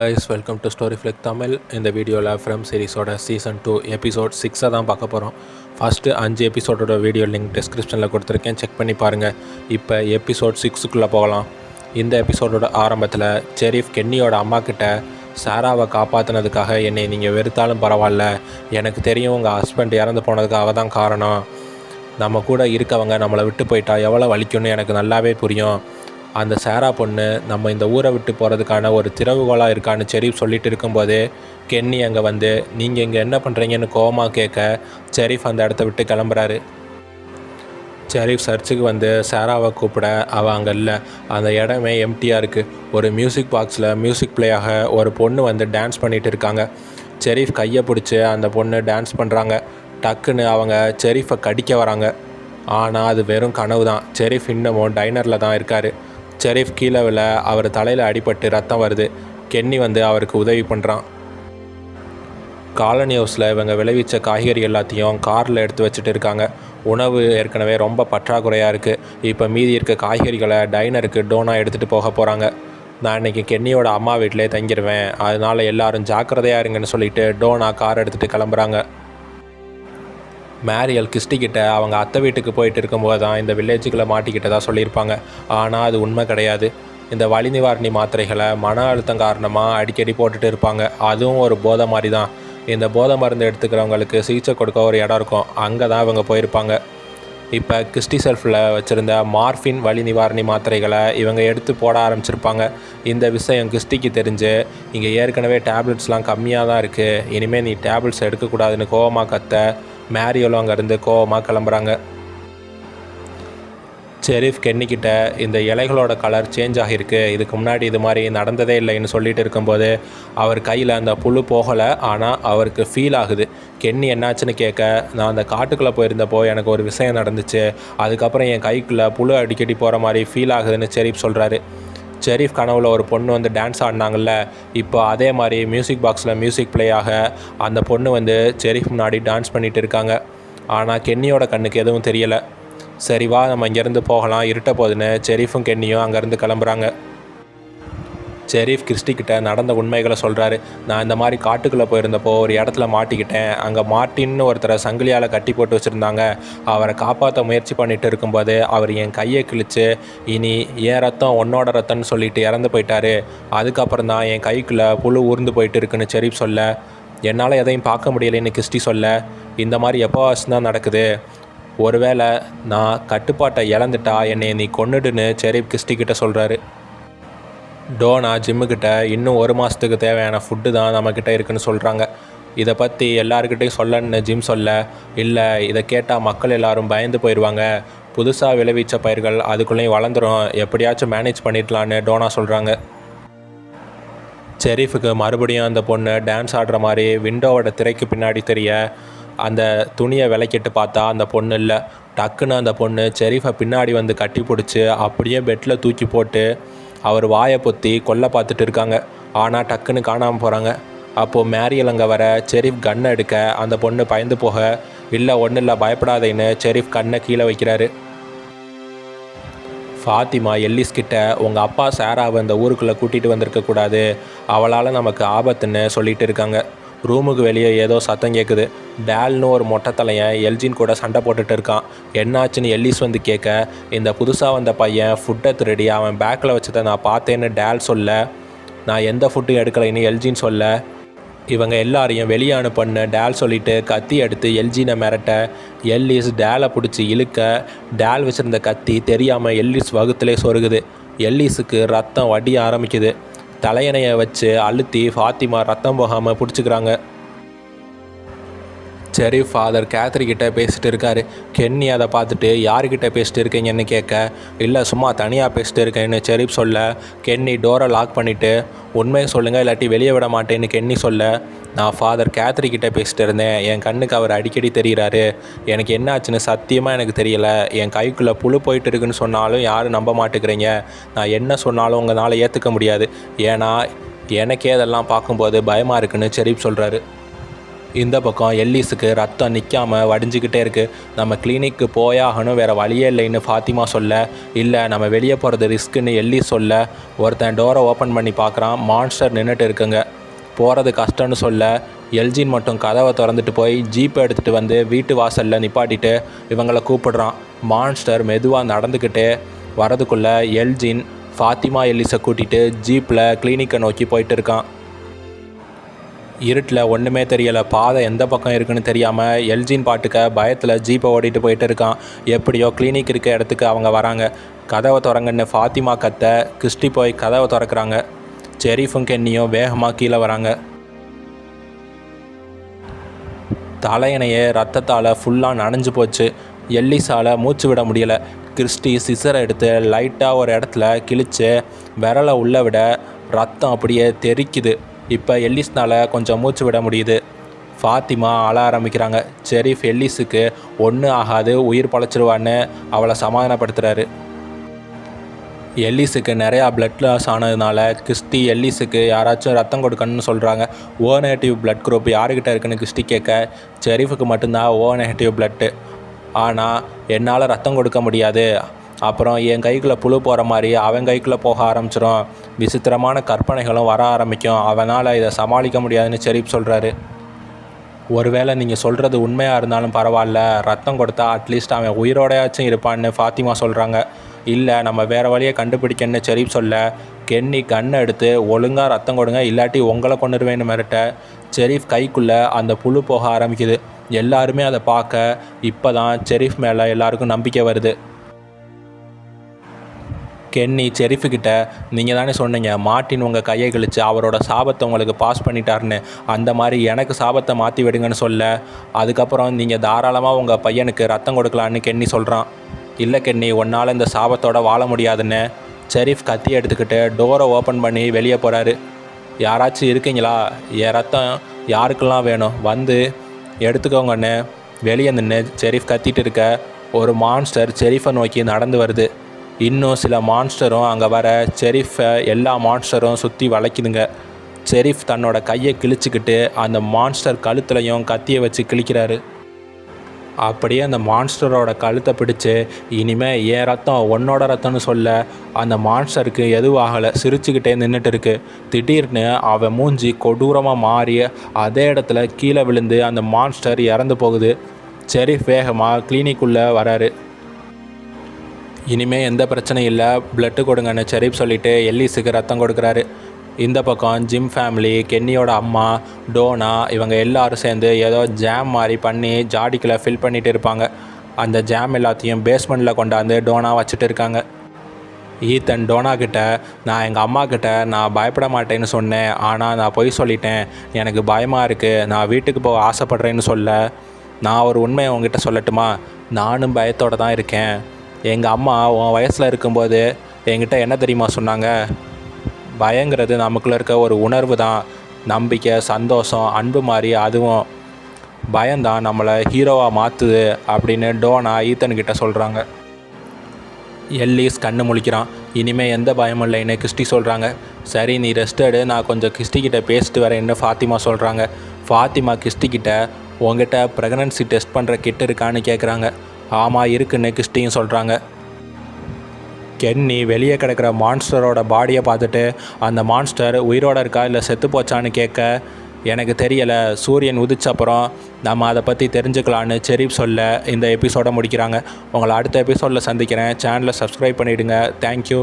Guys welcome to story flick Tamil. இந்த வீடியோவில் from சீரிஸோட season 2 episode 6 தான் பார்க்க போகிறோம். ஃபஸ்ட்டு 5 எபிசோடோட வீடியோ லிங்க் டிஸ்கிரிப்ஷனில் கொடுத்துருக்கேன், செக் பண்ணி பாருங்கள். இப்போ எபிசோட் 6க்குள்ளே போகலாம். இந்த எபிசோடோட ஆரம்பத்தில் செரீஃப் கென்னியோட அம்மா கிட்ட சாராவை காப்பாற்றினதுக்காக என்னை நீங்கள் வெறுத்தாலும் பரவாயில்ல, எனக்கு தெரியும் உங்கள் ஹஸ்பண்ட் இறந்து போனதுக்காக தான் காரணம். நம்ம கூட இருக்கவங்க நம்மளை விட்டு போயிட்டா எவ்வளோ வலிக்கும்னு எனக்கு நல்லாவே புரியும். அந்த சாரா பொண்ணு நம்ம இந்த ஊரை விட்டு போகிறதுக்கான ஒரு திறவுகோலாக இருக்கான்னு செரீஃப் சொல்லிட்டு இருக்கும்போதே கென்னி அங்கே வந்து நீங்கள் இங்கே என்ன பண்ணுறீங்கன்னு கோவமாக கேட்க செரீஃப் அந்த இடத்த விட்டு கிளம்புறாரு. செரீஃப் சர்ச்சுக்கு வந்து சாராவை கூப்பிட அவள் அங்கே இல்லை. அந்த இடமே எம்டியாக இருக்குது. ஒரு மியூசிக் பாக்ஸில் மியூசிக் பிளேயாக ஒரு பொண்ணு வந்து டான்ஸ் பண்ணிகிட்டு இருக்காங்க. செரீஃப் கையை பிடிச்சி அந்த பொண்ணு டான்ஸ் பண்ணுறாங்க. டக்குன்னு அவங்க செரீஃபை கடிக்க வராங்க. ஆனால் அது வெறும் கனவு தான். செரீஃப் இன்னமும் டைனரில் தான் இருக்கார். செரீஃப் கீழே விழ அவர் தலையில் அடிபட்டு ரத்தம் வருது. கென்னி வந்து அவருக்கு உதவி பண்ணுறான். காலனி ஹவுஸில் இவங்க விளைவிச்ச காய்கறி எல்லாத்தையும் காரில் எடுத்து வச்சுட்டு இருக்காங்க. உணவு ஏற்கனவே ரொம்ப பற்றாக்குறையாக இருக்குது. இப்போ மீதி இருக்க காய்கறிகளை டைனருக்கு டோனா எடுத்துகிட்டு போக போகிறாங்க. நான் இன்றைக்கி கென்னியோட அம்மா வீட்டிலே தங்கிடுவேன், அதனால் எல்லோரும் ஜாக்கிரதையாக இருங்கன்னு சொல்லிவிட்டு டோனா கார் எடுத்துகிட்டு கிளம்புறாங்க. மேரியல் கிறிஸ்டிக்கிட்ட அவங்க அத்தை வீட்டுக்கு போயிட்டு இருக்கும்போது தான் இந்த வில்லேஜுக்குள்ளே மாட்டிக்கிட்டதாக சொல்லியிருப்பாங்க. ஆனால் அது உண்மை கிடையாது. இந்த வலி நிவாரணி மாத்திரைகளை மன அழுத்தம் காரணமாக அடிக்கடி போட்டுட்டு இருப்பாங்க. அதுவும் ஒரு போதை மாதிரி தான். இந்த போதை மருந்து எடுத்துக்கிறவங்களுக்கு சிகிச்சை கொடுக்க ஒரு இடம் இருக்கும், அங்கே தான் இவங்க போயிருப்பாங்க. இப்போ கிறிஸ்டி செல்ஃபில் வச்சுருந்த மார்ஃபின் வலி நிவாரணி மாத்திரைகளை இவங்க எடுத்து போட ஆரம்பிச்சிருப்பாங்க. இந்த விஷயம் கிறிஸ்டிக்கு தெரிஞ்சு இங்கே ஏற்கனவே டேப்லெட்ஸ்லாம் கம்மியாக தான் இருக்குது, இனிமேல் நீ டேப்லெட்ஸ் எடுக்கக்கூடாதுன்னு கோவமாக கத்த மேரியோலும் அங்கேருந்து கோவமாக கிளம்புறாங்க. செரீஃப் கென்னிக்கிட்ட இந்த இலைகளோட கலர் சேஞ்ச் ஆகியிருக்கு, இதுக்கு முன்னாடி இது மாதிரி நடந்ததே இல்லைன்னு சொல்லிட்டு இருக்கும்போது அவர் கையில் அந்த புழு போகலை, ஆனால் அவருக்கு ஃபீல் ஆகுது. கென்னி என்னாச்சுன்னு கேட்க, நான் அந்த காட்டுக்குள்ளே போயிருந்தப்போ எனக்கு ஒரு விஷயம் நடந்துச்சு, அதுக்கப்புறம் என் கைக்குள்ளே புழு அடிக்கடி போகிற மாதிரி ஃபீல் ஆகுதுன்னு செரீஃப் சொல்கிறாரு. செரீஃப் கனவுல ஒரு பொண்ணு வந்து டான்ஸ் ஆடினாங்கல்ல, இப்போ அதே மாதிரி மியூசிக் பாக்ஸில் மியூசிக் பிளே ஆக அந்த பொண்ணு வந்து செரீஃப் முன்னாடி டான்ஸ் பண்ணிகிட்டு இருக்காங்க. ஆனால் கென்னியோட கண்ணுக்கு எதுவும் தெரியலை. சரி வா நம்ம இங்கேருந்து போகலாம், இருட்ட போதுன்னு செரீஃபும் கென்னியும் அங்கேருந்து கிளம்புறாங்க. செரீஃப் கிறிஸ்டிக்கிட்ட நடந்த உண்மைகளை சொல்கிறாரு. நான் இந்த மாதிரி காட்டுக்குள்ளே போயிருந்தப்போ ஒரு இடத்துல மாட்டிக்கிட்டேன். அங்கே மார்ட்டின்னு ஒருத்தரை சங்கிலியால் கட்டி போட்டு வச்சுருந்தாங்க. அவரை காப்பாற்ற முயற்சி பண்ணிட்டு இருக்கும்போது அவர் என் கையை கிழிச்சு இனி என் ரத்தம் உன்னோட ரத்தம்னு சொல்லிட்டு இறந்து போயிட்டாரு. அதுக்கப்புறம் தான் என் கைக்குள்ளே புழு ஊர்ந்து போயிட்டு இருக்குன்னு செரீஃப் சொல்ல, என்னால் எதையும் பார்க்க முடியலைன்னு கிறிஸ்டி சொல்ல, இந்த மாதிரி எப்போவாச்சும் தான் நடக்குது, ஒருவேளை நான் கட்டுப்பாட்டை இழந்துட்டா என்னை நீ கொன்னுடுன்னு செரீஃப் கிறிஸ்டிக்கிட்ட சொல்கிறாரு. டோனா ஜிம்முக்கிட்ட இன்னும் 1 மாதத்துக்கு தேவையான ஃபுட்டு தான் நம்மக்கிட்ட இருக்குன்னு சொல்கிறாங்க. இதை பற்றி எல்லாருக்கிட்டையும் சொல்லணுன்னு ஜிம் சொல்ல, இல்லை இதை கேட்டால் மக்கள் எல்லோரும் பயந்து போயிடுவாங்க, புதுசாக விளைவிச்ச பயிர்கள் அதுக்குள்ளேயும் வளர்ந்துடும், எப்படியாச்சும் மேனேஜ் பண்ணிடலான்னு டோனா சொல்கிறாங்க. செரீஃபுக்கு மறுபடியும் அந்த பொண்ணு டான்ஸ் ஆடுற மாதிரி விண்டோவோட திரைக்கு பின்னாடி தெரிய அந்த துணியை விலைக்கிட்டு பார்த்தா அந்த பொண்ணு இல்லை. டக்குன்னு அந்த பொண்ணு செரீஃபை பின்னாடி வந்து கட்டி பிடிச்சி அப்படியே பெட்டில் தூக்கி போட்டு அவர் வாயை பொத்தி கொல்ல பார்த்துட்டு இருக்காங்க. ஆனால் டக்குன்னு காணாமல் போகிறாங்க. அப்போது மேரியல் அங்கே வர செரீஃப் கன்னை எடுக்க அந்த பொண்ணு பயந்து போக, இல்லை ஒன்றும் இல்லை பயப்படாதேன்னு செரீஃப் கண்ணை கீழே வைக்கிறாரு. ஃபாத்திமா எல்லிஸ் கிட்ட உங்கள் அப்பா சாராவை இந்த ஊருக்குள்ளே கூட்டிகிட்டு வந்திருக்கக்கூடாது, அவளால் நமக்கு ஆபத்துன்னு சொல்லிட்டு இருக்காங்க. ரூமுக்கு வெளியே ஏதோ சத்தம் கேட்குது. டேல்னு ஒரு மொட்டை தலையன் எல்ஜின் கூட சண்டை போட்டுட்டு இருக்கான். என்னாச்சுன்னு எல்லிஸ் வந்து கேட்க, இந்த புதுசாக வந்த பையன் ஃபுட்டை திருடி அவன் பேக்கில் வச்சதை நான் பார்த்தேன்னு டேல் சொல்ல, நான் எந்த ஃபுட்டும் எடுக்கலைன்னு எல்ஜின் சொல்ல, இவங்க எல்லாரையும் வெளியே அனுப்புன்னு டேல் சொல்லிவிட்டு கத்தி எடுத்து எல்ஜினை மிரட்ட, எல்லிஸ் டேலை பிடிச்சி இழுக்க டேல் வச்சுருந்த கத்தி தெரியாமல் எல்லிஸ் வகுத்திலே சொருகுது. எல்லிஸுக்கு ரத்தம் வடிய ஆரம்பிக்குது. தலையணையை வச்சு அழுத்தி ஃபாத்திமா ரத்தம் போகாமல் பிடிச்சிக்கிறாங்க. செரீஃப் ஃபாதர் கேத்ரிக்கிட்ட பேசிகிட்டு இருக்காரு. கென்னி அதை பார்த்துட்டு யார்கிட்ட பேசிட்டு இருக்கீங்கன்னு கேட்க, இல்லை சும்மா தனியாக பேசிட்டு இருக்கேன்னு செரீஃப் சொல்ல, கென்னி டோரை லாக் பண்ணிவிட்டு உண்மையை சொல்லுங்கள் இல்லாட்டி வெளியே விட மாட்டேன்னு கென்னி சொல்ல, நான் ஃபாதர் கேத்ரிக்கிட்ட பேசிட்டு இருந்தேன், என் கண்ணுக்கு அவர் அடிக்கடி தெரிகிறாரு, எனக்கு என்ன ஆச்சுன்னு சத்தியமாக எனக்கு தெரியலை, என் கைக்குள்ளே புழு போயிட்டு இருக்குன்னு சொன்னாலும் யாரும் நம்ப மாட்டேங்கிறீங்க, நான் என்ன சொன்னாலும் உங்களால் ஏற்றுக்க முடியாது, ஏன்னா எனக்கே அதெல்லாம் பார்க்கும்போது பயமாக இருக்குன்னு செரீஃப் சொல்கிறாரு. இந்த பக்கம் எல்லிஸுக்கு ரத்தம் நிற்காமல் வடிஞ்சிக்கிட்டே இருக்குது. நம்ம கிளினிக்கு போயாகணும், வேறு வழியே இல்லைன்னு ஃபாத்திமா சொல்ல, இல்லை நம்ம வெளியே போகிறது ரிஸ்க்குன்னு எல்லிஸ் சொல்ல, ஒருத்தன் டோரை ஓப்பன் பண்ணி பார்க்குறான். மான்ஸ்டர் நின்றுட்டு இருக்குங்க. போகிறது கஷ்டம்னு சொல்ல எல்ஜின் மட்டும் கதவை திறந்துட்டு போய் ஜீப்பை எடுத்துகிட்டு வந்து வீட்டு வாசலில் நிப்பாட்டிட்டு இவங்களை கூப்பிடுறான். மான்ஸ்டர் மெதுவாக நடந்துக்கிட்டு வரதுக்குள்ளே எல்ஜின் ஃபாத்திமா எல்லிஸை கூட்டிகிட்டு ஜீப்பில் கிளினிக்கை நோக்கி போயிட்டு இருக்கான். இருட்டில் ஒன்றுமே தெரியலை. பாதை எந்த பக்கம் இருக்குன்னு தெரியாமல் எல்ஜின் பாட்டுக்க பயத்தில் ஜீப்பை ஓடிட்டு போயிட்டு இருக்கான். எப்படியோ கிளினிக் இருக்க இடத்துக்கு அவங்க வராங்க. கதவை திறங்கன்னு ஃபாத்திமா கத்த கிறிஸ்டி போய் கதவை திறக்கிறாங்க. செரீஃபும் கென்னியும் வேகமாக கீழே வராங்க. தலையணையே ரத்தத்தால் ஃபுல்லாக நனைஞ்சு போச்சு. எல்லிஸால் மூச்சு விட முடியலை. கிறிஸ்டி சிசரை எடுத்து லைட்டாக ஒரு இடத்துல கிழித்து விரலை உள்ளே விட ரத்தம் அப்படியே தெறிக்குது. இப்போ எல்லிஸ்னால் கொஞ்சம் மூச்சு விட முடியுது. ஃபாத்திமா அழ ஆரம்பிக்கிறாங்க. செரீஃப் எல்லிஸுக்கு ஒன்றும் ஆகாது, உயிர் பழச்சிருவான்னு அவளை சமாதானப்படுத்துகிறாரு. எல்லிஸுக்கு நிறையா பிளட் லாஸ் ஆனதுனால கிறிஸ்டி எல்லிஸுக்கு யாராச்சும் ரத்தம் கொடுக்கணும்னு சொல்கிறாங்க. ஓ நெகட்டிவ் பிளட் குரூப் யாருக்கிட்ட இருக்குன்னு கிறிஸ்டி கேட்க, செரீஃபுக்கு மட்டும்தான் ஓ நெகட்டிவ் பிளட்டு. ஆனால் என்னால் ரத்தம் கொடுக்க முடியாது, அப்புறம் என் கைக்குள்ளே புழு போகிற மாதிரி அவன் கைக்குள்ளே போக ஆரம்பிச்சிடும், விசித்திரமான கற்பனைகளும் வர ஆரம்பிக்கும், அவனால் இதை சமாளிக்க முடியாதுன்னு செரீஃப் சொல்கிறாரு. ஒருவேளை நீங்கள் சொல்கிறது உண்மையாக இருந்தாலும் பரவாயில்ல, ரத்தம் கொடுத்தா அட்லீஸ்ட் அவன் உயிரோடையாச்சும் இருப்பான்னு ஃபாத்திமா சொல்கிறாங்க. இல்லை நம்ம வேறு வழியை கண்டுபிடிக்கன்னு செரீஃப் சொல்ல, கென்னி கண்ணை எடுத்து ஒழுங்காக ரத்தம் கொடுங்க, இல்லாட்டி உங்களை கொண்டுருவேன்னு மிரட்ட செரீஃப் கைக்குள்ளே அந்த புழு போக ஆரம்பிக்குது. எல்லாருமே அதை பார்க்க இப்போ தான் செரீஃப் மேலே எல்லாருக்கும் நம்பிக்கை வருது. கென்னி செரீஃபுக்கிட்ட, நீங்கள் தானே சொன்னீங்க மார்ட்டின் உங்கள் கையை கிழிச்சு அவரோட சாபத்தை உங்களுக்கு பாஸ் பண்ணிட்டாருன்னு, அந்த மாதிரி எனக்கு சாபத்தை மாற்றி விடுங்கன்னு சொல்ல, அதுக்கப்புறம் நீங்கள் தாராளமாக உங்கள் பையனுக்கு ரத்தம் கொடுக்கலான்னு கென்னி சொல்கிறான். இல்லை கென்னி, உன்னால் இந்த சாபத்தோடு வாழ முடியாதுன்னு செரீஃப் கத்தி எடுத்துக்கிட்டு டோரை ஓப்பன் பண்ணி வெளியே போகிறாரு. யாராச்சும் இருக்கீங்களா? என் ரத்தம் யாருக்கெல்லாம் வேணும், வந்து எடுத்துக்கோங்கன்னு வெளியே நின்று செரீஃப் கத்திட்டு இருக்க ஒரு மான்ஸ்டர் செரீஃபை நோக்கி நடந்து வருது. இன்னும் சில மான்ஸ்டரும் அங்கே வர செரீஃபை எல்லா மான்ஸ்டரும் சுற்றி வளைக்குதுங்க. செரீஃப் தன்னோட கையை கிழிச்சிக்கிட்டு அந்த மான்ஸ்டர் கழுத்துலையும் கத்தியை வச்சு கிழிக்கிறாரு. அப்படியே அந்த மான்ஸ்டரோட கழுத்தை பிடிச்சி, இனிமேல் என் ரத்தம் உன்னோட ரத்தம்னு சொல்ல அந்த மான்ஸ்டருக்கு எதுவும் ஆகலை, சிரிச்சுக்கிட்டே நின்றுட்டு இருக்கு. திடீர்னு அவன் மூஞ்சி கொடூரமாக மாறி அதே இடத்துல கீழே விழுந்து அந்த மான்ஸ்டர் இறந்து போகுது. செரீஃப் வேகமாக கிளினிக்குள்ளே வராரு. இனிமேல் எந்த பிரச்சனையும் இல்லை, பிளட்டு கொடுங்கன்னு செரீஃப் சொல்லிவிட்டு எல்லிஸுக்கு ரத்தம் கொடுக்குறாரு. இந்த பக்கம் ஜிம் ஃபேமிலி, கென்னியோட அம்மா, டோனா இவங்க எல்லோரும் சேர்ந்து ஏதோ ஜாம் மாதிரி பண்ணி ஜாடிக்குள்ளே ஃபில் பண்ணிகிட்டு இருப்பாங்க. அந்த ஜாம் எல்லாத்தையும் பேஸ்மெண்ட்டில் கொண்டாந்து டோனா வச்சுட்டு இருக்காங்க. ஈத்தன் டோனா கிட்ட, நான் எங்கள் அம்மா கிட்ட நான் பயப்பட மாட்டேன்னு சொன்னேன், ஆனால் நான் பொய் சொல்லிட்டேன், எனக்கு பயமாக இருக்குது, நான் வீட்டுக்கு போக ஆசைப்பட்றேன்னு சொல்ல, நான் ஒரு உண்மையை உங்ககிட்ட சொல்லட்டுமா, நானும் பயத்தோடு தான் இருக்கேன். எங்கள் அம்மா உன் வயசில் இருக்கும்போது என்கிட்ட என்ன தெரியுமா சொன்னாங்க, பயங்கிறது நமக்குள்ளே இருக்க ஒரு உணர்வு தான், நம்பிக்கை, சந்தோஷம், அன்பு மாதிரி அதுவும் பயம்தான் நம்மளை ஹீரோவாக மாற்றுது அப்படின்னு டோனா ஈத்தன்கிட்ட சொல்கிறாங்க. எல்லிஸ் கண்ணு முழிக்கிறான். இனிமேல் எந்த பயமும் இல்லைன்னு கிறிஸ்டி சொல்கிறாங்க. சரி நீ ரெஸ்ட் எடு, நான் கொஞ்சம் கிறிஸ்டிக்கிட்ட பேசிட்டு வரேன்னு ஃபாத்திமா சொல்கிறாங்க. ஃபாத்திமா கிறிஸ்டிக்கிட்ட, உங்ககிட்ட ப்ரெக்னன்சி டெஸ்ட் பண்ணுற கிட் இருக்கான்னு கேட்குறாங்க. ஆமாம் இருக்குன்னு கிறிஸ்டியும் சொல்கிறாங்க. கென்னி வெளியே கிடக்கிற மான்ஸ்டரோட பாடியை பார்த்துட்டு, அந்த மான்ஸ்டர் உயிரோடு இருக்கா இல்லை செத்து போச்சான்னு கேட்க, எனக்கு தெரியலை, சூரியன் உதிச்சப்புறம் நம்ம அதை பற்றி தெரிஞ்சுக்கலான்னு செரீஃப் சொல்ல இந்த எபிசோடை முடிக்கிறாங்க. உங்களை அடுத்த எபிசோடில் சந்திக்கிறேன். சேனலை சப்ஸ்கிரைப் பண்ணிவிடுங்க. தேங்க்யூ.